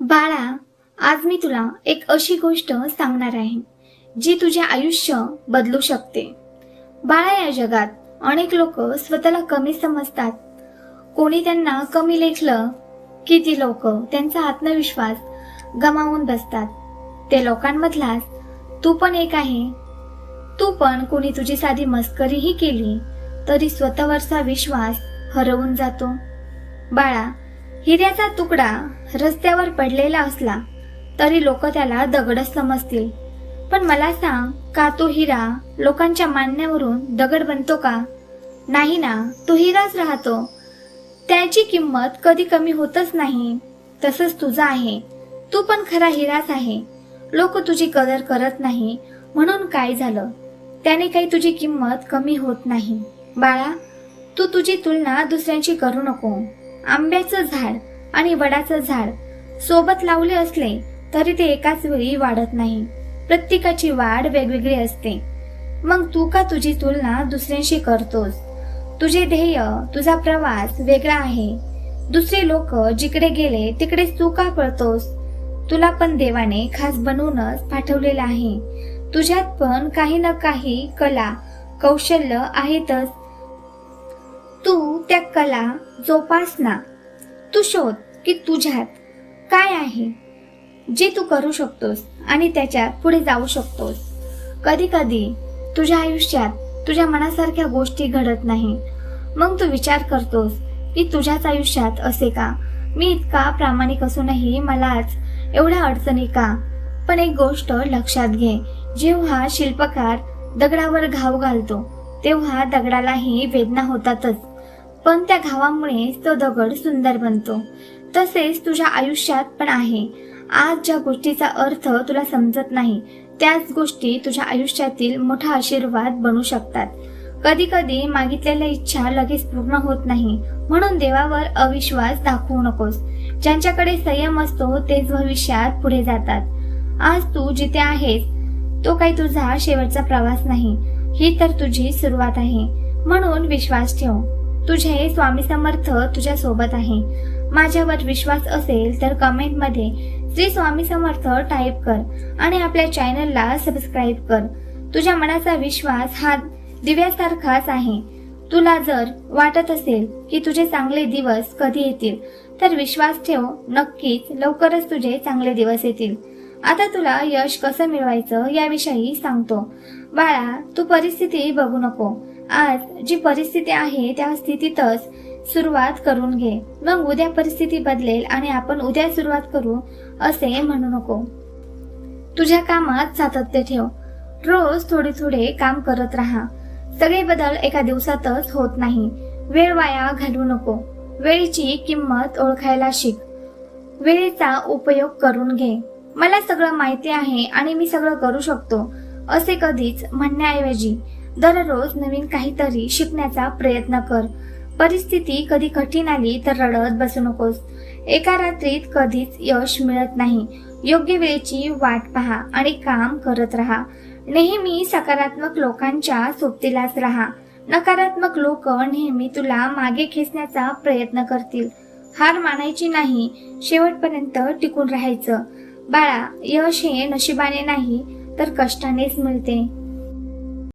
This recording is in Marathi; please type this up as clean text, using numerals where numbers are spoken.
बाळा, आज मी तुला एक अशी गोष्ट सांगणार आहे जी तुझे आयुष्य बदलू शकते. बाळा, या जगात अनेक लोक स्वतःला कमी समजतात. कोणी त्यांना कमी लेखलं की ती लोक त्यांचा आत्मविश्वास गमावून बसतात. ते लोकांमधलाच तू पण एक आहे. तू पण कोणी तुझी साधी मस्करीही केली तरी स्वतःवरचा विश्वास हरवून जातो. बाळा, हिऱ्याचा तुकडा रस्त्यावर पडलेला असला तरी लोक त्याला दगडच समजतील. पण मला सांग, का तो हिरा लोकांच्या मानण्यावरून दगड बनतो का? नाही ना, तो हिराच राहतो. त्याची किंमत कधी कमी होतच नाही. तसंच तुझं आहे. तू पण खरा हिराच आहे. लोक तुझी कदर करत नाही म्हणून काय झालं, त्याने काही तुझी किंमत कमी होत नाही. बाळा, तू तुझी तुलना दुसऱ्यांची करू नको. आंब्याचं झाड आणि वडाचं झाड सोबत लावले असले तरी ते एकाच वेळी वाढत नाही. प्रत्येकाची वाढ वेगवेगळी असते. मग तू का तुझी तुलना दुसऱ्यांशी करतोस? तुझे ध्येय, तुझा प्रवास वेगळा आहे. दुसरे लोक जिकडे गेले तिकडेच तू का पळतोस? तुला पण देवाने खास बनवूनच पाठवलेलं आहे. तुझ्यात पण काही ना काही कला कौशल्य आहेतच. तू त्या कला जोपास ना. तू शोध की तुझ्यात काय आहे जे तू करू शकतोस आणि त्याच्यात पुढे जाऊ शकतोस. कधी कधी तुझ्या आयुष्यात तुझ्या मनासारख्या गोष्टी घडत नाही. मग तू विचार करतोस की तुझ्याच आयुष्यात असे का? मी इतका प्रामाणिक असूनही मलाच एवढ्या अडचणी का? पण एक गोष्ट लक्षात घे, जेव्हा शिल्पकार दगडावर घाव घालतो तेव्हा दगडालाही वेदना होतातच, पण त्या घावामुळेच तो दगड सुंदर बनतो. तसेच तुझ्या आयुष्यात पण आहे. आज ज्या गोष्टीचा अर्थ तुला समजत नाही त्याच गोष्टी तुझ्या आयुष्यातील मोठा आशीर्वाद बनू शकतात. कधी कधी मागितलेल्या इच्छा लगेच पूर्ण होत नाही म्हणून देवावर अविश्वास दाखवू नकोस. ज्यांच्याकडे संयम असतो तेच भविष्यात पुढे जातात. आज तू जिथे आहेस तो काही तुझा शेवटचा प्रवास नाही, ही तर तुझी सुरुवात आहे. म्हणून विश्वास ठेव. तुझे स्वामी समर्थ तुझ्या सोबत आहे. माझ्यावर विश्वास असेल तर कमेंट मध्ये श्री स्वामी समर्थ टाईप कर आणि आपल्या चॅनलला सबस्क्राईब कर. तुझ्या मनाचा विश्वास हा दिव्यासारखाच आहे. तुला जर वाटत असेल की तुझे चांगले दिवस कधी येतील तर विश्वास ठेव, नक्कीच लवकरच तुझे चांगले दिवस येतील. आता तुला यश कसं मिळवायचं याविषयी सांगतो. बाळा, तू परिस्थिती बघू नको. आज जी परिस्थिती आहे त्या स्थितीतच सुरुवात करून घे. मग उद्या परिस्थिती बदलेल आणि आपण उद्या सुरुवात करू असे म्हणू नको. तुझ्या कामात सातत्य ठेव. रोज थोडे थोडे काम करत राहा. सगळे बदल एका दिवसातच होत नाही. वेळ वाया घालवू नको. वेळेची किंमत ओळखायला शिक. वेळेचा उपयोग करून घे. मला सगळं माहिती आहे आणि मी सगळं करू शकतो असे कधीच म्हणण्याऐवजी दररोज नवीन काहीतरी शिकण्याचा प्रयत्न कर. परिस्थिती कधी कठीण आली तर रडत बसू नकोस. एका रात्रीत कधीच यश मिळत नाही. योग्य वेळेची वाट पहा आणि काम करत राहा. नेहमी सकारात्मक लोकांच्या सोबतीलाच राहा. नकारात्मक लोक नेहमी तुला मागे खेचण्याचा प्रयत्न करतील. हार मानायची नाही, शेवटपर्यंत टिकून राहायचं. बाळा, यश हे नशिबाने नाही तर कष्टानेच मिळते.